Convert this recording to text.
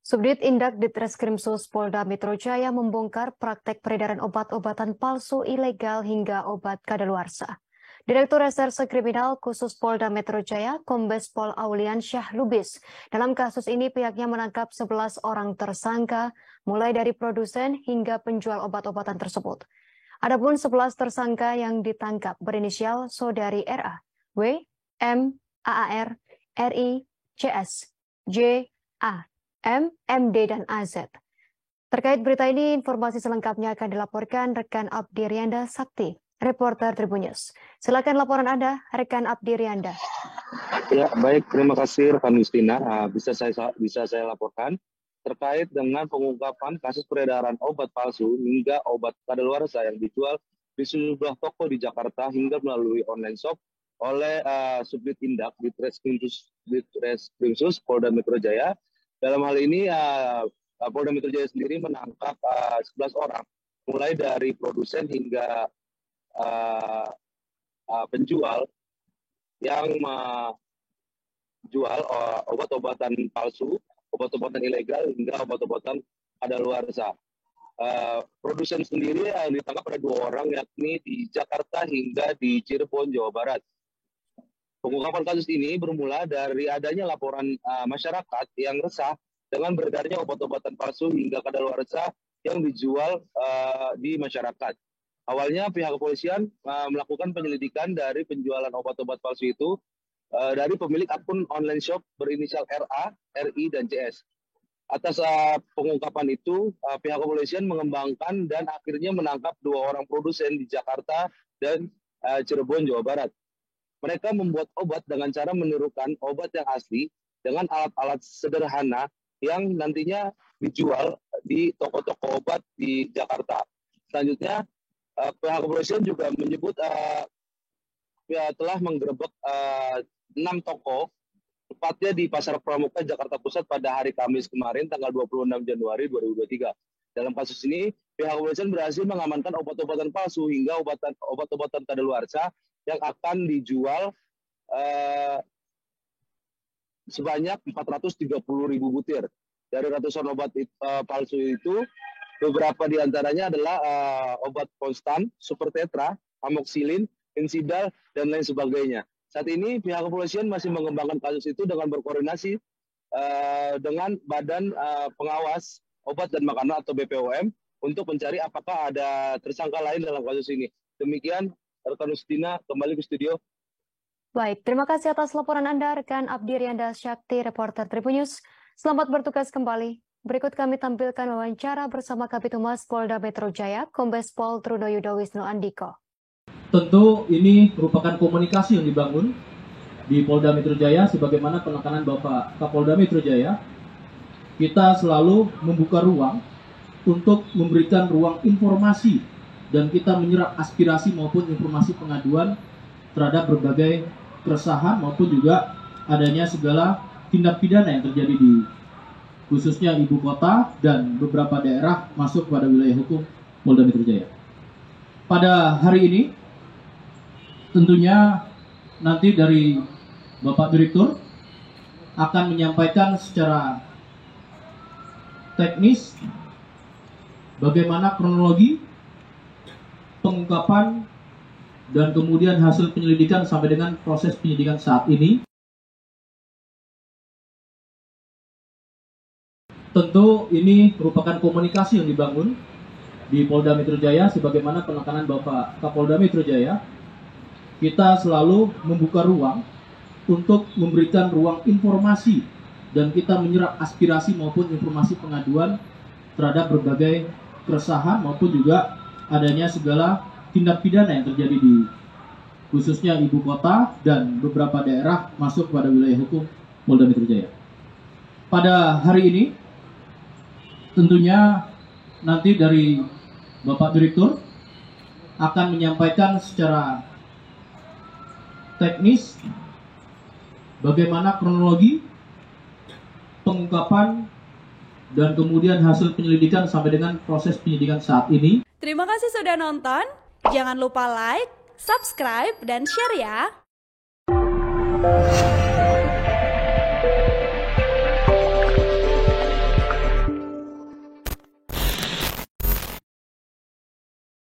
Subdit Indak Ditreskrimsus Polda Metro Jaya membongkar praktek peredaran obat-obatan palsu ilegal hingga obat kadaluarsa. Direktur Reserse Kriminal Khusus Polda Metro Jaya, Kombes Pol Aulian Syah Lubis. Dalam kasus ini pihaknya menangkap 11 orang tersangka, mulai dari produsen hingga penjual obat-obatan tersebut. Adapun 11 tersangka yang ditangkap berinisial Saudari RA, W, M, AAR, RI, CS, J, A, M, MD, dan AZ. Terkait berita ini, informasi selengkapnya akan dilaporkan rekan Abdi Rianda Sakti, reporter Tribun News. Silakan laporan Anda, rekan Abdi Rianda. Ya, baik. Terima kasih rekan Justina. Bisa saya laporkan terkait dengan pengungkapan kasus peredaran obat palsu hingga obat kadaluarsa yang dijual di sejumlah toko di Jakarta hingga melalui online shop oleh Subdit Indak Ditreskrimsus Polda Metro Jaya. Dalam hal ini, Polda Metro Jaya sendiri menangkap 11 orang, mulai dari produsen hingga penjual yang menjual obat-obatan palsu, obat-obatan ilegal, hingga obat-obatan kadaluarsa. Produsen sendiri ditangkap ada 2 orang, yakni di Jakarta hingga di Cirebon, Jawa Barat. Pengungkapan kasus ini bermula dari adanya laporan masyarakat yang resah dengan beredarnya obat-obatan palsu hingga kadaluarsa yang dijual di masyarakat. Awalnya pihak kepolisian melakukan penyelidikan dari penjualan obat-obat palsu itu dari pemilik akun online shop berinisial RA, RI, dan CS. Atas pengungkapan itu, pihak kepolisian mengembangkan dan akhirnya menangkap 2 orang produsen di Jakarta dan Cirebon, Jawa Barat. Mereka membuat obat dengan cara menirukan obat yang asli dengan alat-alat sederhana yang nantinya dijual di toko-toko obat di Jakarta. Selanjutnya, pihak kepolisian juga menyebut telah menggerebek 6 toko, tepatnya di Pasar Pramuka, Jakarta Pusat pada hari Kamis kemarin, tanggal 26 Januari 2023. Dalam kasus ini, pihak kepolisian berhasil mengamankan obat-obatan palsu hingga obat-obatan kadaluarsa yang akan dijual sebanyak 430.000 butir. Dari ratusan obat palsu itu, beberapa diantaranya adalah obat konstan, super tetra, amoxicillin, insidal, dan lain sebagainya. Saat ini pihak kepolisian masih mengembangkan kasus itu dengan berkoordinasi dengan Badan Pengawas Obat dan Makanan atau BPOM untuk mencari apakah ada tersangka lain dalam kasus ini. Demikian rekan Justina, kembali ke studio. Baik, terima kasih atas laporan Anda, rekan Abdi Rianda Sakti, reporter Tribun News. Selamat bertugas kembali. Berikut kami tampilkan wawancara bersama Kabid Humas Polda Metro Jaya, Kombes Pol Trunoyudo Wisnu Andiko. Tentu ini merupakan komunikasi yang dibangun di Polda Metro Jaya sebagaimana penekanan Bapak Kapolda Metro Jaya. Kita selalu membuka ruang untuk memberikan ruang informasi dan kita menyerap aspirasi maupun informasi pengaduan terhadap berbagai keresahan maupun juga adanya segala tindak pidana yang terjadi di khususnya ibu kota dan beberapa daerah masuk pada wilayah hukum Polda Metro Jaya. Pada hari ini tentunya nanti dari Bapak Direktur akan menyampaikan secara teknis bagaimana kronologi pengungkapan dan kemudian hasil penyelidikan sampai dengan proses penyidikan saat ini. Tentu ini merupakan komunikasi yang dibangun di Polda Metro Jaya sebagaimana penekanan Bapak Kapolda Metro Jaya. Kita selalu membuka ruang untuk memberikan ruang informasi dan kita menyerap aspirasi maupun informasi pengaduan terhadap berbagai keresahan maupun juga adanya segala tindak pidana yang terjadi di khususnya ibu kota dan beberapa daerah masuk pada wilayah hukum Polda Metro Jaya. Pada hari ini tentunya nanti dari Bapak Direktur akan menyampaikan secara teknis bagaimana kronologi pengungkapan dan kemudian hasil penyelidikan sampai dengan proses penyidikan saat ini. Terima kasih sudah nonton. Jangan lupa like, subscribe, dan share ya.